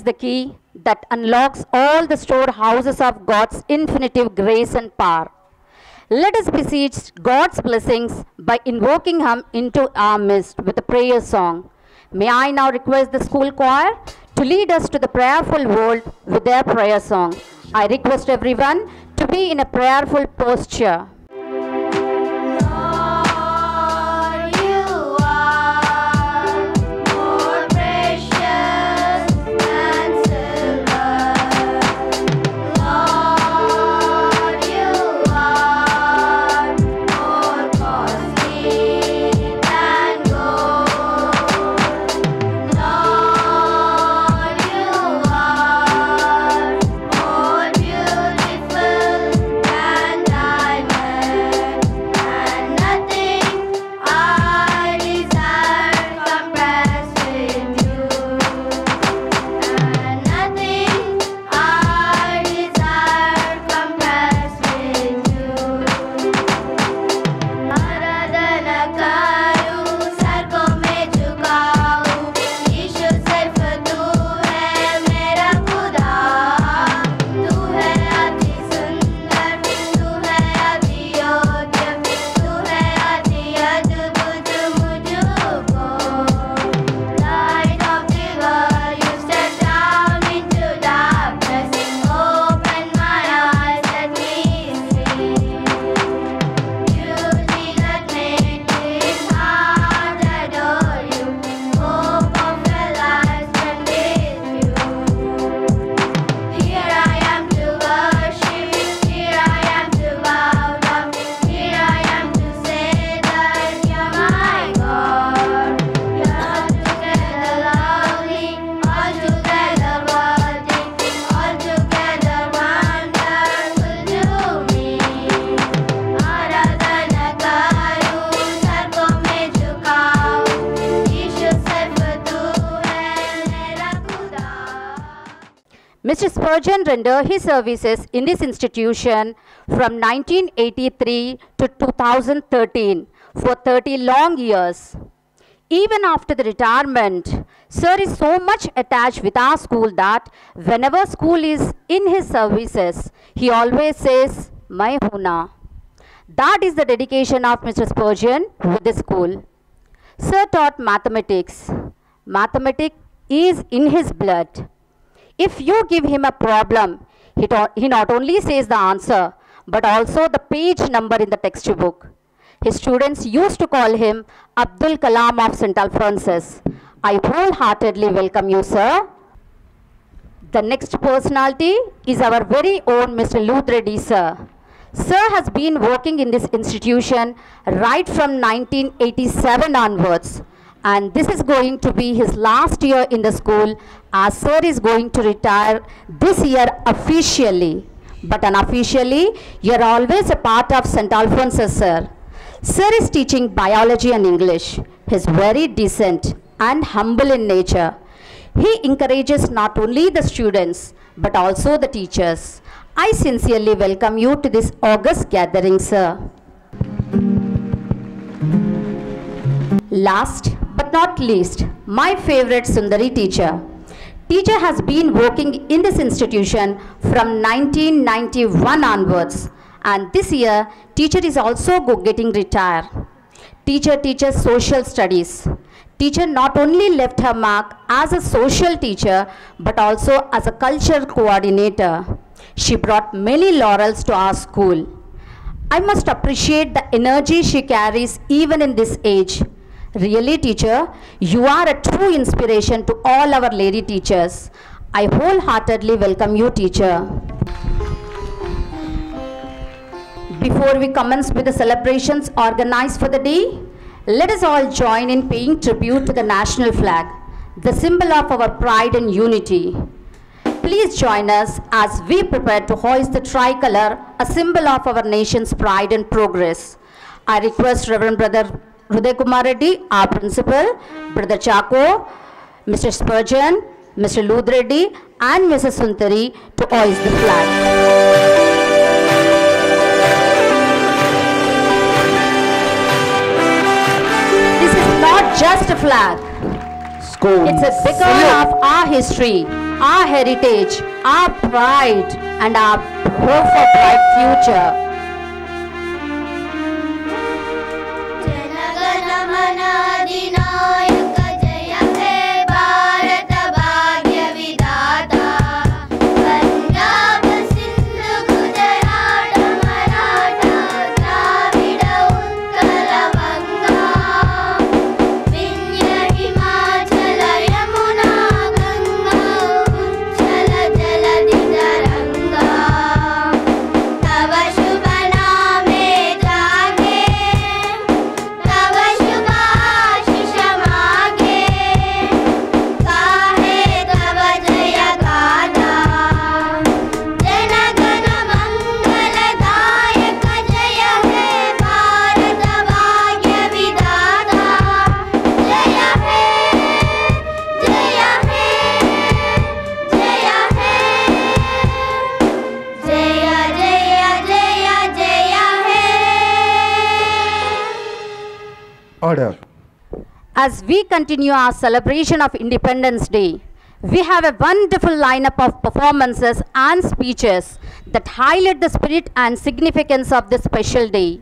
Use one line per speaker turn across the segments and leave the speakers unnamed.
the key that unlocks all the storehouses of God's infinitive grace and power. Let us beseech God's blessings by invoking Him into our midst with a prayer song. May I now request the school choir to lead us to the prayerful world with their prayer song. I request everyone to be in a prayerful posture. Mr. Spurgeon rendered his services in this institution from 1983 to 2013 for 30 long years. Even after the retirement, Sir is so much attached with our school that whenever school is in his services, he always says, "Mai Huna." That is the dedication of Mr. Spurgeon with the school. Sir taught mathematics. Mathematics is in his blood. If you give him a problem, he not only says the answer, but also the page number in the textbook. His students used to call him Abdul Kalam of St. Alphonsus. I wholeheartedly welcome you, sir. The next personality is our very own Mr. Luth Reddy, sir. Sir has been working in this institution right from 1987 onwards. And this is going to be his last year in the school, as Sir is going to retire this year officially. But unofficially, you are always a part of St. Alphonsus, sir. Sir is teaching biology and English. He is very decent and humble in nature. He encourages not only the students, but also the teachers. I sincerely welcome you to this august gathering, sir. Last but not least, my favorite Sundari teacher. Teacher has been working in this institution from 1991 onwards, and this year teacher is also getting retired. Teacher teaches social studies. Teacher not only left her mark as a social teacher, but also as a culture coordinator. She brought many laurels to our school. I must appreciate the energy she carries even in this age. Really, teacher, you are a true inspiration to all our lady teachers. I wholeheartedly welcome you, teacher. Before we commence with the celebrations organized for the day, let us all join in paying tribute to the national flag, the symbol of our pride and unity. Please join us as we prepare to hoist the tricolor, a symbol of our nation's pride and progress. I request Reverend Brother Uday Kumar Reddy, our principal, Brother Chako, Mr. Spurgeon, Mr. Luth Reddy, and Mrs. Suntari to hoist the flag. This is not just a flag. It's a beacon of our history, our heritage, our pride, and our hope for bright future.
Order.
As we continue our celebration of Independence Day, we have a wonderful lineup of performances and speeches that highlight the spirit and significance of this special day.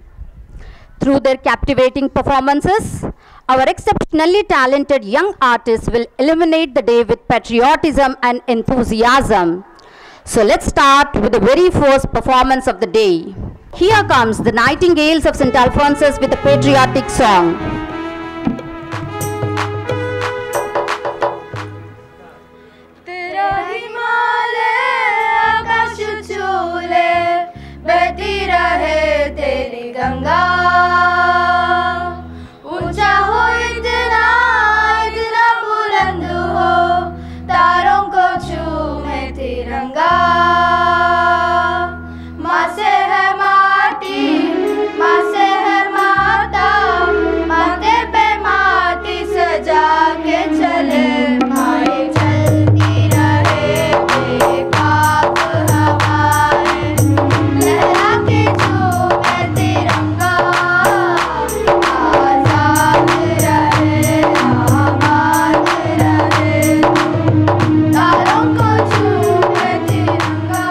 Through their captivating performances, our exceptionally talented young artists will illuminate the day with patriotism and enthusiasm. So let's start with the very first performance of the day. Here comes the Nightingales of St. Alphonsus with a patriotic song.
बहती रहे तेरी गंगा ऊंचा हो इतना इतना बुलंद हो तारों को छूमे तिरंगा माँ से है माटी माँ से है माता माथे पे माटी सजा के चले माए चलती रहे बेखाब हवाएं लहरा के झूमे तिरंगा आजाद रहे आबाद रहे तारों को छूमे तिरंगा.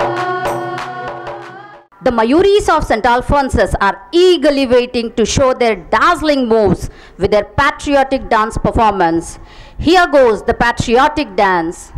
The Mayuris of St. Alphonsus are eagerly waiting to show their dazzling moves with their patriotic dance performance. Here goes the patriotic dance.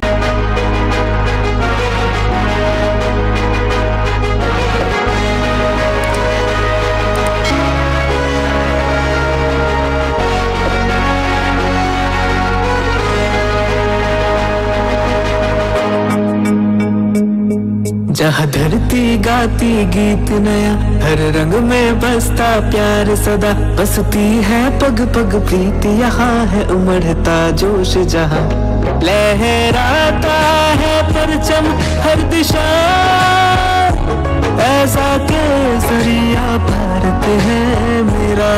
जहाँ धरती गाती गीत नया हर रंग में बसता प्यार सदा बसती है पग पग प्रीति यहाँ है उमड़ता जोश जहाँ लहराता है परचम हर दिशा ऐसा केसरिया भारत है मेरा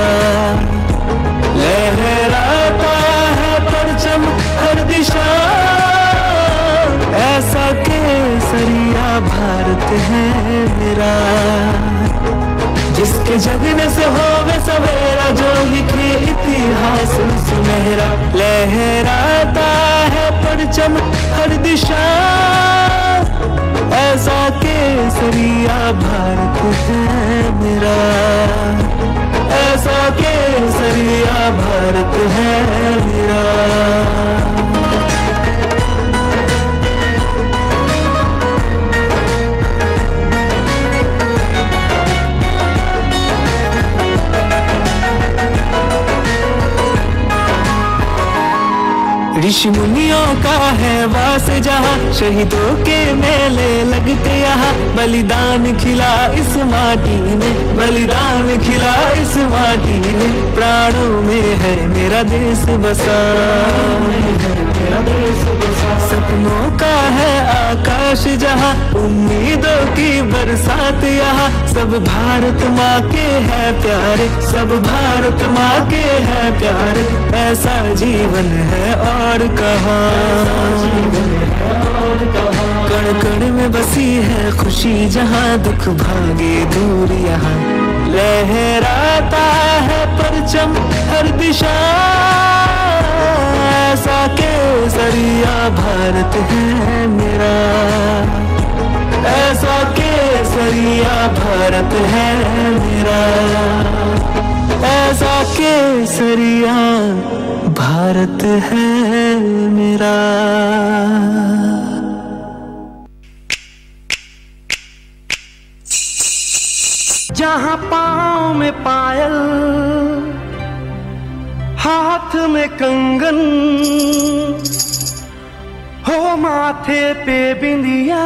लहराता है परचम हर दिशा ऐसा केसरिया भारत है मेरा जिसके जगने से होवे सवेरा जो लिखे इतिहास सुनहरा लहराता है परचम हर दिशा ऐसा केसरिया भारत है मेरा ऐसा केसरिया भारत है मेरा. ऋषि मुनियों का है वास जहाँ शहीदों के मेले लगते यहाँ बलिदान खिला इस माटी में बलिदान खिला इस माटी में प्राणों में है मेरा देश बसा सपनों का है आकाश जहाँ उम्मीदों की बरसात यहाँ सब भारत माँ के है प्यारे सब भारत माँ के है प्यारे ऐसा जीवन है और कहाँ कण कण में बसी है खुशी जहाँ दुख भागे दूर यहाँ लहराता है परचम हर दिशा ऐसा केसरिया भारत है मेरा, ऐसा केसरिया भारत है मेरा, ऐसा केसरिया भारत है मेरा। जहाँ पाँव में पायल, हाथ में कंगन, हो माथे पे बिंदिया,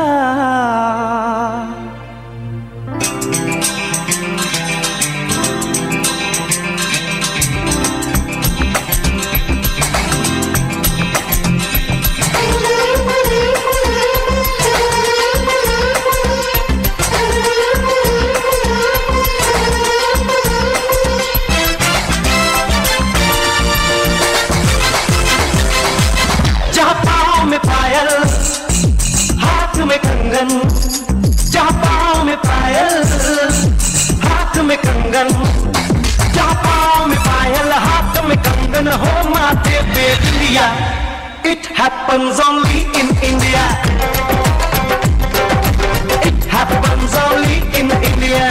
जहाँ पाँव में पायल, हाथ में कंगन, जहाँ पाँव में पायल, हाथ में कंगन, हो माथे पे बिंदिया। It happens only in India. It happens only in India.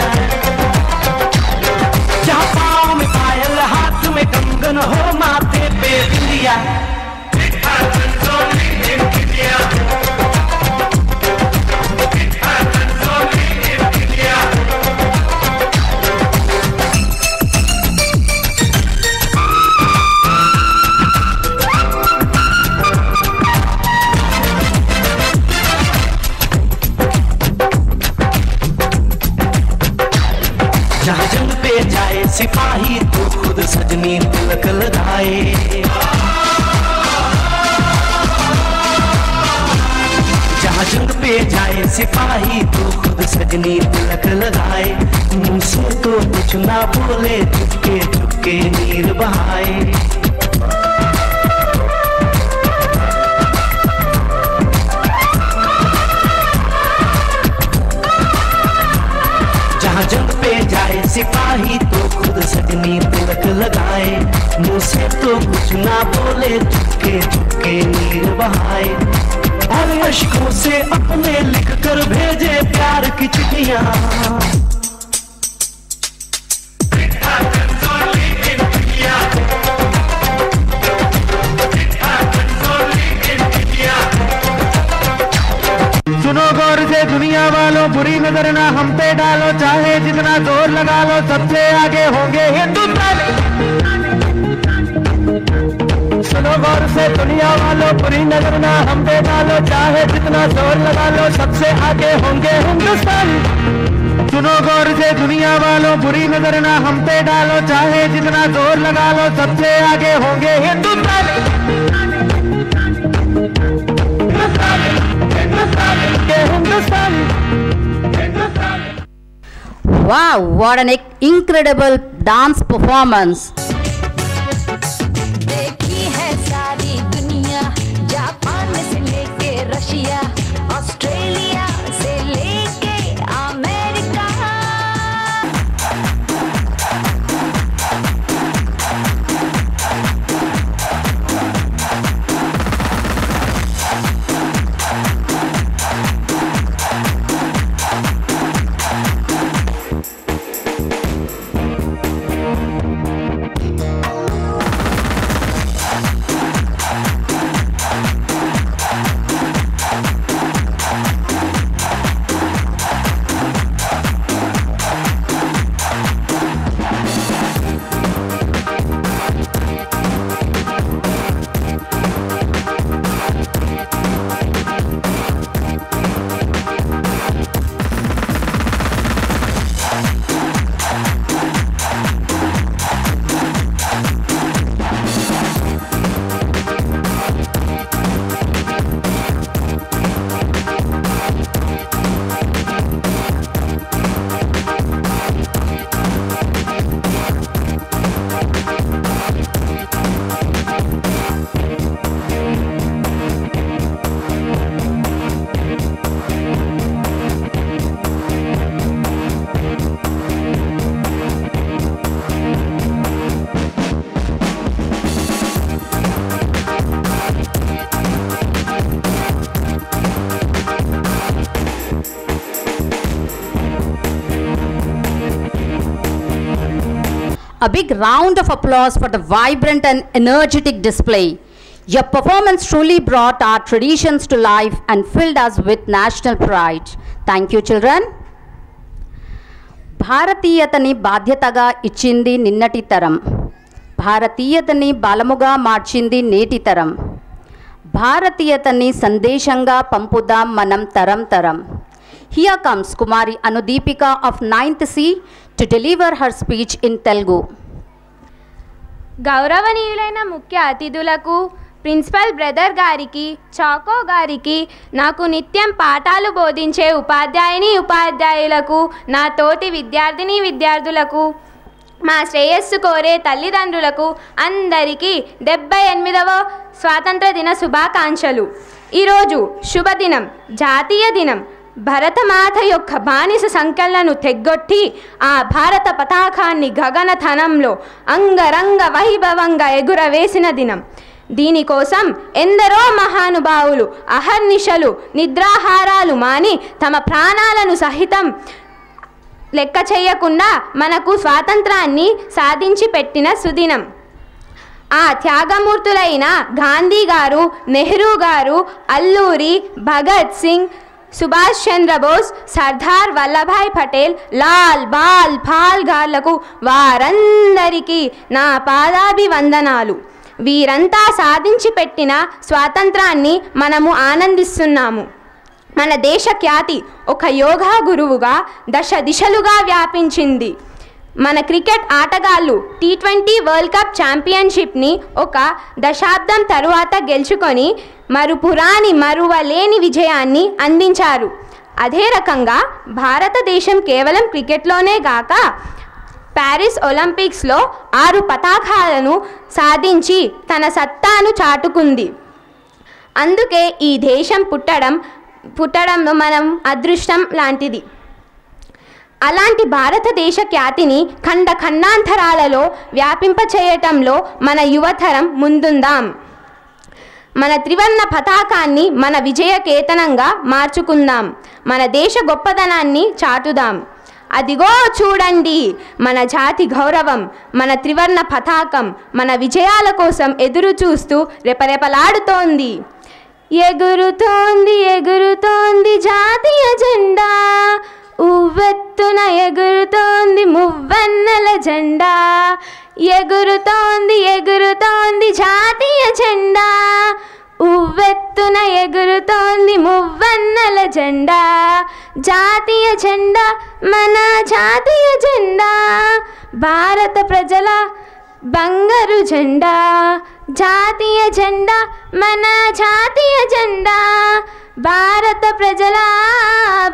जहाँ पाँव में पायल, हाथ में कंगन, हो माथे पे बिंदिया। It happens only in India. सिपाही तो खुद सजनी तिलक लगाए, जहाँ जंग पे जाए सिपाही तो खुद सजनी तिलक लगाए, मुंह से तो कुछ ना बोले, चुपके चुपके नीर बहाए। जहाँ जंग पे जाए सिपाही तो खुद सजनी तिलक लगाए, मुँह से तो कुछ ना बोले, चुपके चुपके नीर बहाए। और अश्कों से अपने लिख कर भेजे प्यार की चिट्ठियाँ। सुनो गौर से दुनिया वालों, बुरी नजर ना हम पे डालो, चाहे जितना जोर लगा लो, सबसे आगे होंगे हिंदुस्तानी। सुनो गौर से दुनिया वालों, बुरी नजर ना हम पे डालो, चाहे जितना जोर लगा लो, सबसे आगे होंगे हिंदुस्तानी। सुनो गौर से दुनिया वालों, बुरी नजर ना हम पे डालो, चाहे जितना जोर लगा लो, सबसे आगे होंगे हिंदुस्तानी।
Wow, what an incredible dance performance.
देखी है सारी दुनिया, जापान से लेके रशिया, ऑस्ट्रेलिया से लेके America.
A big round of applause for the vibrant and energetic display. Your performance truly brought our traditions to life and filled us with national pride. Thank you, children. భారతీయతని బాధ్యతగా ఇచ్చింది నిన్నటి తరం, భారతీయతని బలముగా మార్చింది నేటి తరం. భారతీయతని సందేశంగా పంపుదాం మనం తరం తరం. Here comes Kumari Anudipika of 9th C to deliver her speech in Telugu.
గౌరవనీయులైన ముఖ్య అతిథులకు, ప్రిన్సిపల్ బ్రదర్ గారికి, చాకో గారికి, నాకు నిత్యం పాఠాలు బోధించే ఉపాధ్యాయులకు, నా తోటి విద్యార్థులకు, మా శ్రేయస్సు కోరే తల్లిదండ్రులకు అందరికీ 78వ స్వాతంత్ర దిన శుభాకాంక్షలు. ఈరోజు శుభదినం, జాతీయ దినం. భరతమాత యొక్క బానిస సంఖ్యలను తెగ్గొట్టి ఆ భారత పతాకాన్ని గగనతనంలో అంగరంగ వైభవంగా ఎగురవేసిన దినం. దీనికోసం ఎందరో మహానుభావులు అహర్నిశలు నిద్రాహారాలు మాని తమ ప్రాణాలను సహితం లెక్క చేయకుండా మనకు స్వాతంత్రాన్ని సాధించి పెట్టిన సుదినం. ఆ త్యాగమూర్తులైన గాంధీ గారు, నెహ్రూ గారు, అల్లూరి, భగత్ సింగ్, సుభాష్ చంద్రబోస్, సర్దార్ వల్లభాయ్ పటేల్, లాల్ బాల్ పాల్ గార్లకు వారందరికీ నా పాదాభివందనాలు. వీరంతా సాధించి పెట్టిన స్వాతంత్రాన్ని మనము ఆనందిస్తున్నాము. మన దేశ ఖ్యాతి ఒక యోగా గురువుగా దశ దిశలుగా వ్యాపించింది. మన క్రికెట్ ఆటగాళ్ళు T20 వరల్డ్ కప్ ఛాంపియన్షిప్ని ఒక దశాబ్దం తరువాత గెలుచుకొని మరువలేని విజయాన్ని అందించారు. అదే రకంగా భారతదేశం కేవలం క్రికెట్లోనే గాక ప్యారిస్ ఒలింపిక్స్లో 6 పతాకాలను సాధించి తన సత్తాను చాటుకుంది. అందుకే ఈ దేశం పుట్టడంలో మనం అదృష్టం లాంటిది. అలాంటి భారతదేశ ఖ్యాతిని ఖండాంతరాలలో వ్యాపింపచేయటంలో మన యువతరం ముందుందాం. మన త్రివర్ణ పతాకాన్ని మన విజయ కేతనంగా మార్చుకుందాం. మన దేశ గొప్పదనాన్ని చాటుదాం. అదిగో చూడండి మన జాతి గౌరవం, మన త్రివర్ణ పతాకం మన విజయాల కోసం ఎదురు చూస్తూ రెపరెపలాడుతోంది. ఎగురుతోంది ఎగురుతోంది జాతీయ జెండా, ఉవ్వెత్తున ఎగురుతోంది మువ్వన్నెల జెండా. ఎగురుతోంది ఎగురుతోంది జాతీయ జెండా, ఉవ్వెత్తున ఎగురుతోంది మువ్వన్నెల జెండా. జాతీయ జెండా మన జాతీయ జెండా, భారత ప్రజల బంగారు జెండా. జాతీయ జెండా మన జాతీయ జెండా, భారత ప్రజల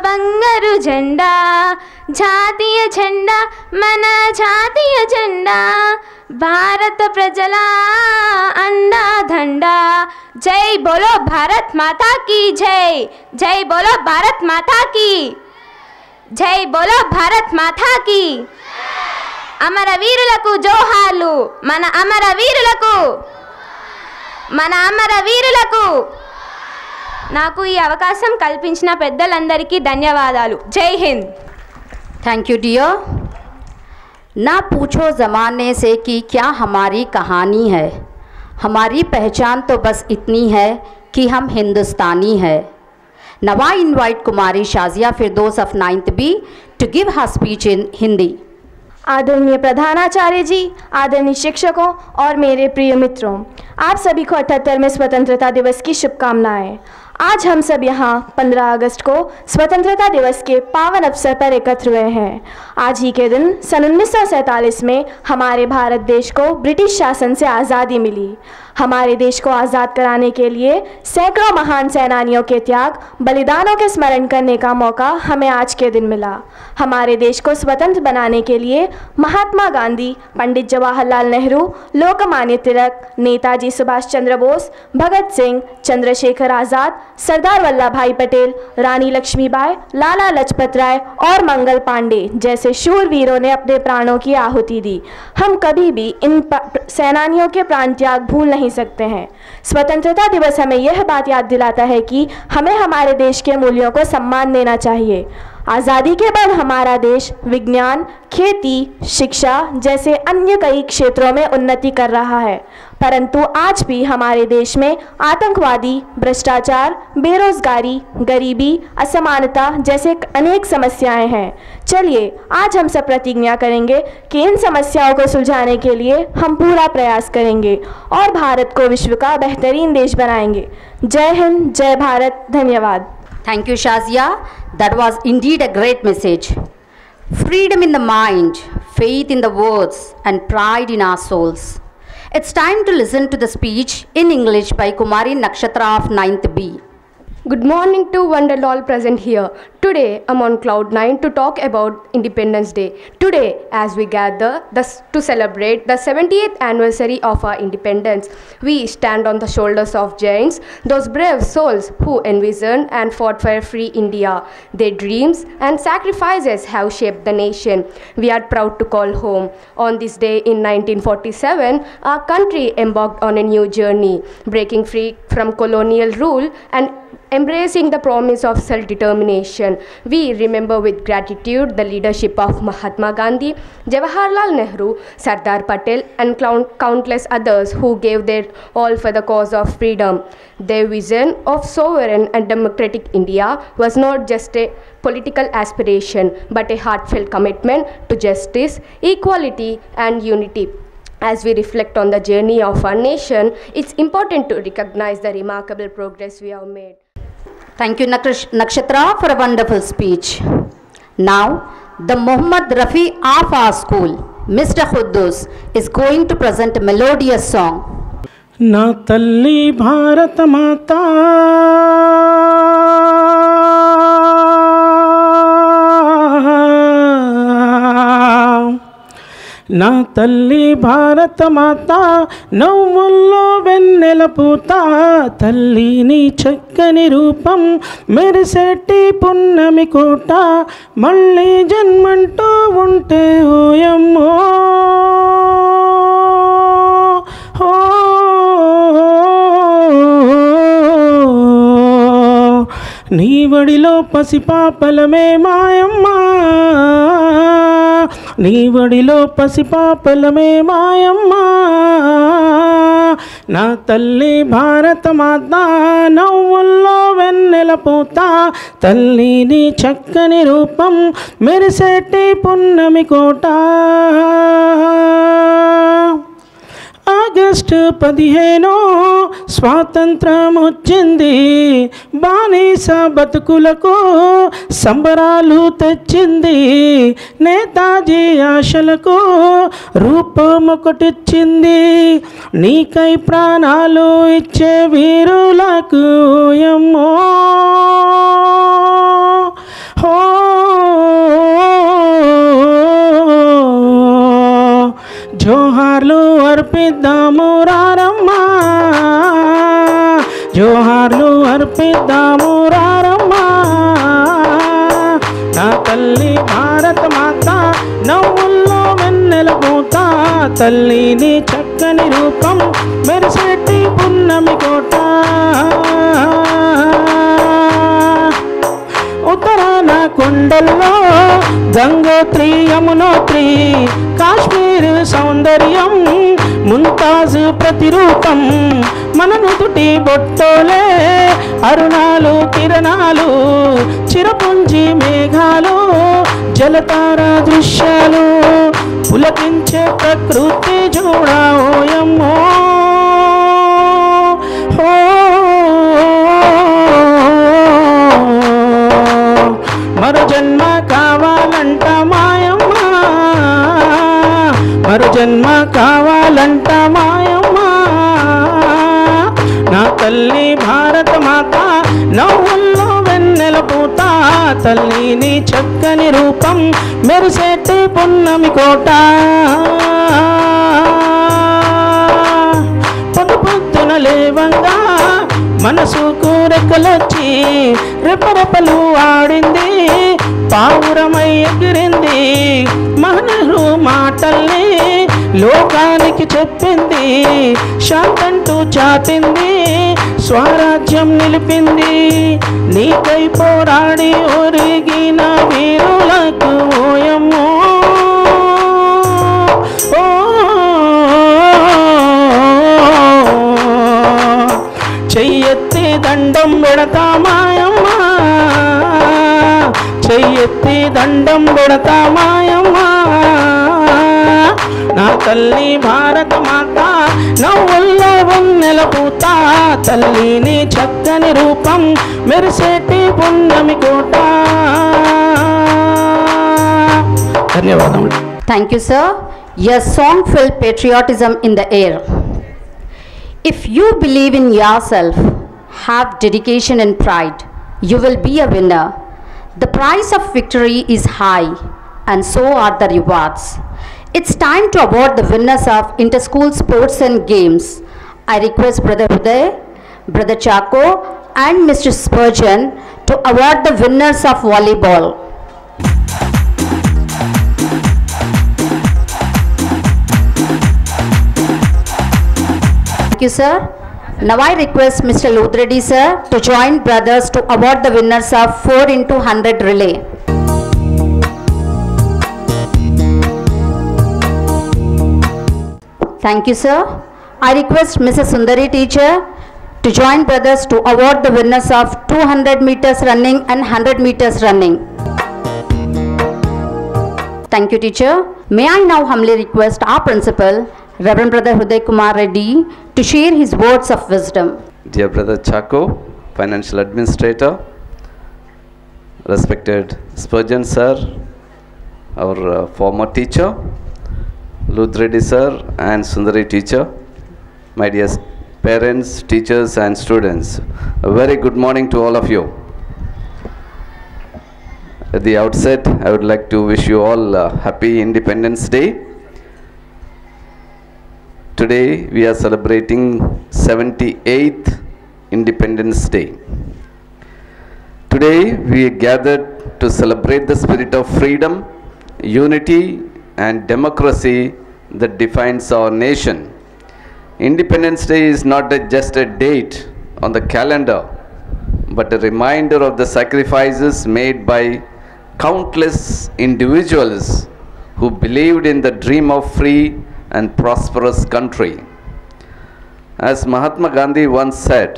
బంగారు జెండా. జాతీయ జెండా మన జాతీయ జెండా, భారత ప్రజల అండా దండా. జై బోలో భారత్ మాతా కీ జై. జై బోలో భారత్ మాతా కీ. జై బోలో భారత్ మాతా కీ. అమరవీరులకు జోహార్లు. మన అమరవీరులకు, మన అమరవీరులకు. నాకు ఈ అవకాశం కల్పించిన పెద్దలందరికీ ధన్యవాదాలు. జై హింద్.
Thank you dear. ना पूछो ज़माने से कि क्या हमारी कहानी है, हमारी पहचान तो बस इतनी है कि हम हिंदुस्तानी है. Now I invite Kumari Shazia Firdos of 9th B to give her speech in Hindi.
आदरणीय प्रधानाचार्य जी, आदरणीय शिक्षकों और मेरे प्रिय मित्रों, आप सभी को 78वें स्वतंत्रता दिवस की शुभकामनाएं. आज हम सब यहाँ 15 अगस्त को स्वतंत्रता दिवस के पावन अवसर पर एकत्र हुए हैं. आज ही के दिन सन 1947 में हमारे भारत देश को ब्रिटिश शासन से आज़ादी मिली. हमारे देश को आज़ाद कराने के लिए सैकड़ों महान सेनानियों के त्याग बलिदानों के स्मरण करने का मौका हमें आज के दिन मिला. हमारे देश को स्वतंत्र बनाने के लिए महात्मा गांधी, पंडित जवाहरलाल नेहरू, लोकमान्य तिलक, नेताजी सुभाष चंद्र बोस, भगत सिंह, चंद्रशेखर आज़ाद, सरदार वल्लभ भाई पटेल, रानी लक्ष्मीबाई, लाला लाजपत राय और मंगल पांडे जैसे शूरवीरों ने अपने प्राणों की आहुति दी. हम कभी भी इन सेनानियों के प्राण त्याग भूल नहीं सकते हैं. स्वतंत्रता दिवस हमें यह बात याद दिलाता है कि हमें हमारे देश के मूल्यों को सम्मान देना चाहिए. आज़ादी के बाद हमारा देश विज्ञान, खेती, शिक्षा जैसे अन्य कई क्षेत्रों में उन्नति कर रहा है, परंतु आज भी हमारे देश में आतंकवादी, भ्रष्टाचार, बेरोजगारी, गरीबी, असमानता जैसे अनेक समस्याएं हैं। चलिए आज हम सब प्रतिज्ञा करेंगे कि इन समस्याओं को सुलझाने के लिए हम पूरा प्रयास करेंगे और भारत को विश्व का बेहतरीन देश बनाएंगे। जय हिंद, जय भारत, धन्यवाद।
Thank you, Shazia. That was indeed a great message. Freedom in the mind, faith in the words, and pride in our souls. It's time to listen to the speech in English by Kumari Nakshatra of 9th B.
Good morning to one and all present here. Today I'm on cloud 9 to talk about Independence Day. Today, as we gather to celebrate the 70th anniversary of our independence, we stand on the shoulders of giants, those brave souls who envisioned and fought for a free India. Their dreams and sacrifices have shaped the nation we are proud to call home. On this day in 1947, our country embarked on a new journey, breaking free from colonial rule and embracing the promise of self-determination. We remember with gratitude the leadership of Mahatma Gandhi, Jawaharlal Nehru, Sardar Patel and countless others who gave their all for the cause of freedom. Their vision of sovereign and democratic India was not just a political aspiration but a heartfelt commitment to justice, equality and unity. As we reflect on the journey of our nation, it's important to recognize the remarkable progress we have made.
Thank you, Nakshatra, for a wonderful speech. Now, the Muhammad Rafi of our school, Mr. Khuddus, is going to present a melodious song.
Na talli Bharat Mata నా తల్లి భారత మాత నవ్వుల్లో వెన్నెల పూత తల్లి నీ చక్కని రూపం మెరిసేటి పున్నమి కోట మళ్ళీ జన్మంటూ ఉంటే ఓయమ్మో ఓ నీ వడిలో పసిపాపలమే మాయమ్మ నీ వడిలో పసిపాపలమే మాయమ్మ నా తల్లి భారత మాత నవ్వుల్లో వెన్నెల పూత తల్లి నీ చక్కని రూపం మెరిసేటి పున్నమి కోట ఆగస్టు 15 స్వాతంత్రం వచ్చింది బానిస బతుకులకు సంబరాలు తెచ్చింది నేతాజీ ఆశలకు రూపమొకటిచ్చింది నీకై ప్రాణాలు ఇచ్చే వీరులకు యమ్మో హో జోహార్లు అర్పిద్దాము రారమ్మా జోహార్లు అర్పిద్దాము రారమ్మా నా తల్లి భారత మాత నవ్వుల్లో వెన్నెల పూత తల్లి నీ చక్కని రూపం మెరిసేటి పున్నమి కోట ఉత్తరాన కొండల్లో గంగోత్రి యమునోత్రి కాశ్మీర్ సౌందర్యం ముంతాజ్ ప్రతిరూపం మన నుదుటి బొట్టోలే అరుణాలు కిరణాలు చిరపుంజి మేఘాలు జలతార దృశ్యాలు పులకించే ప్రకృతి చూడోయమ్మో మరో జన్మ కావాలంట మాయమ్మ మరో జన్మ కావాలంట మాయమ్మ నా తల్లి భారత మాత నవ్వుల్లో వెన్నెల పూత తల్లి నీ చక్కని రూపం మెరిసేటి పున్నమి కోట పొద్దు పొద్దున లేవంగా మనసుకు రెక్కలొచ్చి రెపరెపలు ఆడింది పావురమై ఎగిరింది మహనరు మాటల్ని లోకానికి చెప్పింది శాంతంటూ చాటింది స్వరాజ్యం నిలిపింది నీకై పోరాడి ఒరిగిన వీరులకు ఓయమ్మో ఓ చెయ్యెత్తి దండం పెడతా మాయమ్మ చెయ్యెత్తి దండం పెడతా మాయమ్మ నా తల్లి భారత మాత నవ్వుల్లో వన్నెల పూత తల్లి నీ చక్కని రూపం మెరిసేటి పున్నమి కోట ధన్యవాదములు.
Thank you, sir. Your song filled patriotism in the air. If you believe in yourself, have dedication and pride, you will be a winner. The price of victory is high, and so are the rewards. It's time to award the winners of inter-school sports and games. I request Brother Uday, Brother Chaco, and Mr. Spurgeon to award the winners of volleyball. Thank you, sir. Now I request Mr. Ludreddy, sir, to join brothers to award the winners of 4x100 relay. Thank you, sir. I request Mrs. Sundari teacher to join brothers to award the winners of 200 meters running and 100 meters running. Thank you, teacher. May I now humbly request our principal, Reverend Brother Uday Kumar Reddy, to share his words of wisdom.
Dear Brother Chaco, Financial Administrator, respected Spurgeon sir, our former teacher, Ludreddy sir and Sundari teacher, my dear parents, teachers and students, a very good morning to all of you. At the outset, I would like to wish you all a happy Independence Day. Today we are celebrating 78th Independence Day. Today we are gathered to celebrate the spirit of freedom, unity and democracy that defines our nation. Independence Day is not just a date on the calendar, but a reminder of the sacrifices made by countless individuals who believed in the dream of free and prosperous country. As Mahatma Gandhi once said,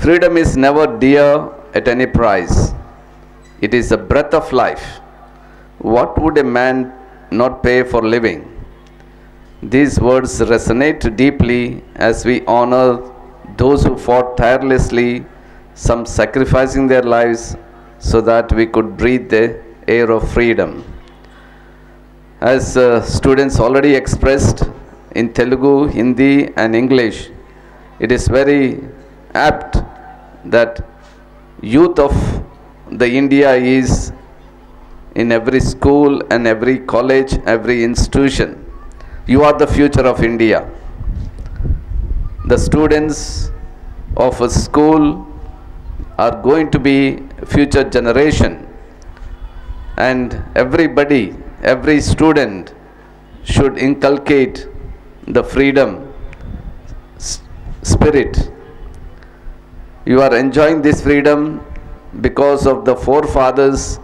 freedom is never dear at any price. It is a breath of life. What would a man not pay for living? These words resonate deeply as we honor those who fought tirelessly, some sacrificing their lives so that we could breathe the air of freedom. As students already expressed in Telugu, Hindi and English, it is very apt that youth of the India is in every school and every college, every institution. You are the future of India. The students of a school are going to be future generation, and everybody, every student should inculcate the freedom spirit. You are enjoying this freedom because of the forefathers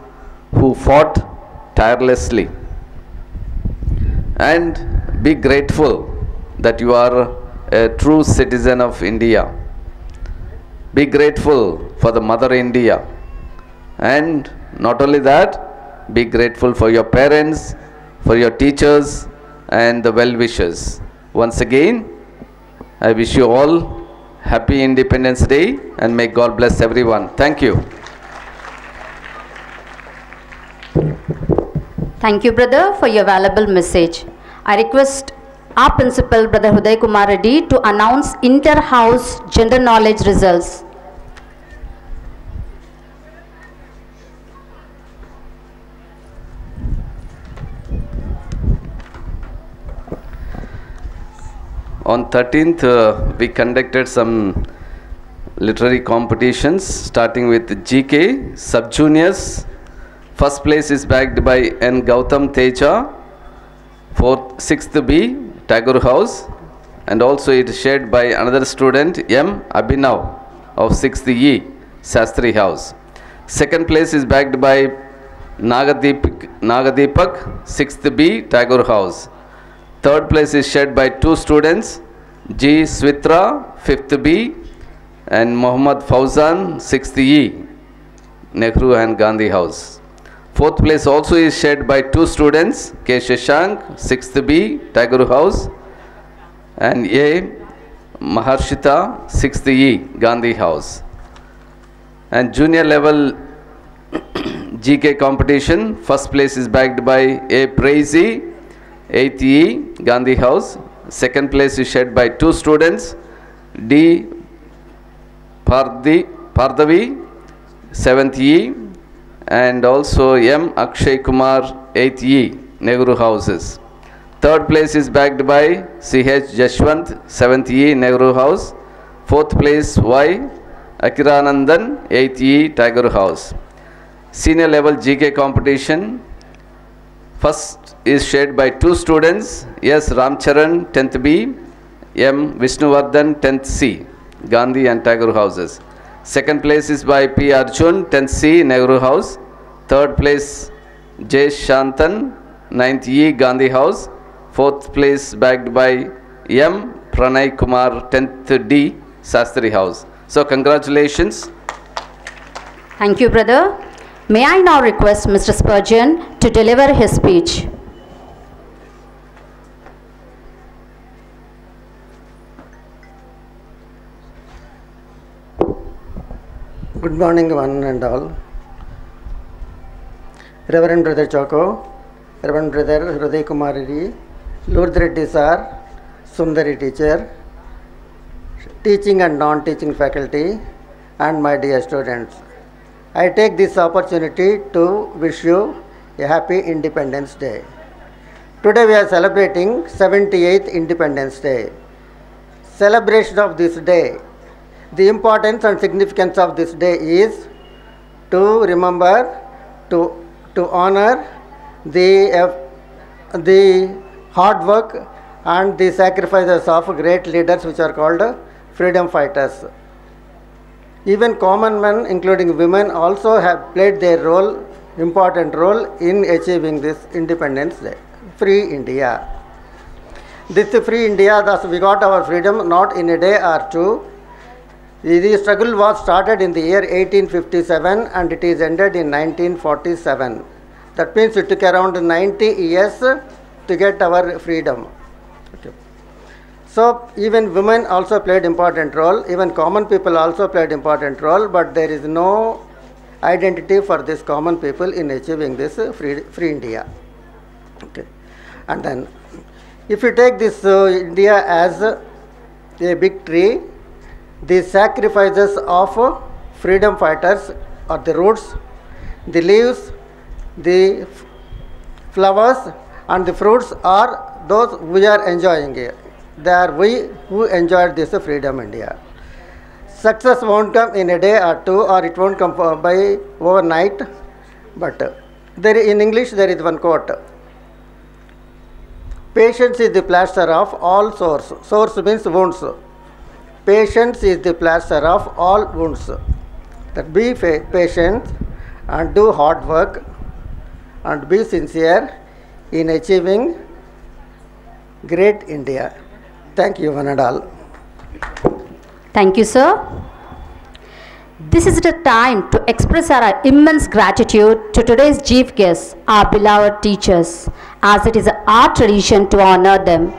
who fought tirelessly. And be grateful that you are a true citizen of India. Be grateful for the Mother India. And not only that, be grateful for your parents, for your teachers and the well-wishers. Once again, I wish you all happy Independence Day and may God bless everyone. Thank you.
Thank you, brother, for your valuable message. I request our principal, Brother Uday Kumar Reddy, to announce inter-house gender knowledge results.
On 13th, we conducted some literary competitions, starting with GK, sub-juniors. First place is bagged by N. Gautam Teja. 6th B, Tagore House. and also it is shared by another student M. Abhinav of 6th E, Shastri House. Second place is backed by Nagadeepak, 6th B, Tagore House. Third place is shared by two students, G. Switra, 5th B, and Muhammad Fauzan, 6th E, Nehru and Gandhi House. Fourth place also is shared by two students, K. Shashank, 6th B, Tagore House, and A. Maharshita, 6th E, Gandhi House. And junior level GK competition, first place is backed by A. Praisey, 8th E, Gandhi House. Second place is shared by two students, D. Pardhavi, 7th E, and also M. Akshay Kumar, 8th E, Nehru Houses. Third place is backed by C.H. Jashwant, 7th E, Nehru House. Fourth place Y. Akiranandan, 8th E, Tagore House. Senior level GK competition, first is shared by two students, S. Ramcharan, 10th B, M. Vishnuvardhan, 10th C, Gandhi and Tagore Houses. Second place is by P. Arjun, 10th C, Nehru House. Third place, J. Shantan, 9th E, Gandhi House. Fourth place backed by M. Pranay Kumar, 10th D, Shastri House. So congratulations.
Thank you, brother. May I now request Mr. Spurgeon to deliver his speech.
Good morning, one and all. Reverend Brother Choco, Reverend Brother Hruday Kumar Reddy, Lourdes Reddy Sir, Sundari teacher, teaching and non-teaching faculty, and my dear students. I take this opportunity to wish you a happy Independence Day. Today we are celebrating 78th Independence Day. Celebration of this day. The importance and significance of this day is to remember, to honor the hard work and the sacrifices of great leaders which are called freedom fighters. Even common men, including women, also have played their role, important role in achieving this Independence Day, free India. This free India, thus we got our freedom not in a day or two. The struggle was started in the year 1857 and it is ended in 1947. That means it took around 90 years to get our freedom. Okay. So even women also played important role, even common people also played important role, but there is no identity for these common people in achieving this free India. Okay. And then if you take this India as a big tree, the sacrifices of freedom fighters are the roots, the leaves, the flowers and the fruits are those we are enjoying here. They are we who enjoyed this freedom India. Success won't come in a day or two, or it won't come by overnight, but there in English there is one quote. Patience is the plaster of all sores. Sores means wounds. Patience is the plaster of all wounds. That be patient and do hard work and be sincere in achieving great India. Thank you, one and all.
Thank you, sir. This is the time to express our immense gratitude to today's chief guests, our beloved teachers, as it is our tradition to honor them.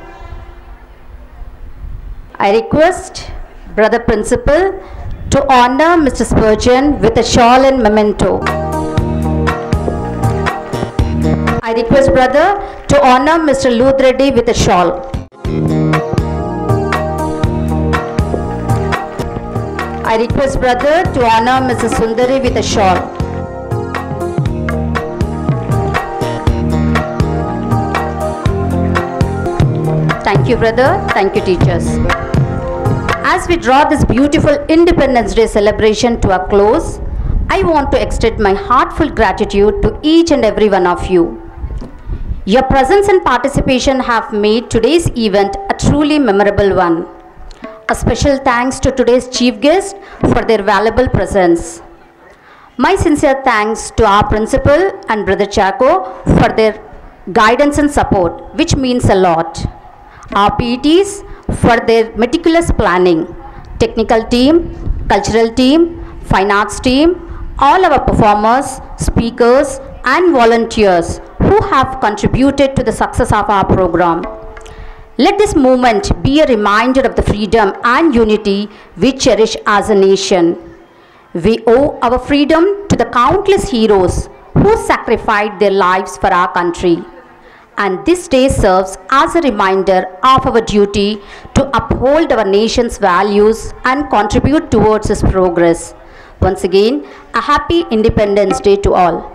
I request Brother Principal to honor Mr. Spurgeon with a shawl and memento. I request Brother to honor Mr. Lourdes Reddy with a shawl. I request Brother to honor Mrs. Sundari with a shawl. Thank you, Brother. Thank you, teachers. As we draw this beautiful Independence Day celebration to a close, I want to extend my heartfelt gratitude to each and every one of you. Your presence and participation have made today's event a truly memorable one. A special thanks to today's chief guest for their valuable presence. My sincere thanks to our principal and Brother Chaco for their guidance and support, which means a lot. Our PETs for their meticulous planning, technical team, cultural team, fine arts team, all our performers, speakers and volunteers who have contributed to the success of our program. Let this moment be a reminder of the freedom and unity we cherish as a nation. We owe our freedom to the countless heroes who sacrificed their lives for our country. And this day serves as a reminder of our duty to uphold our nation's values and contribute towards its progress. Once again, a happy Independence Day to all.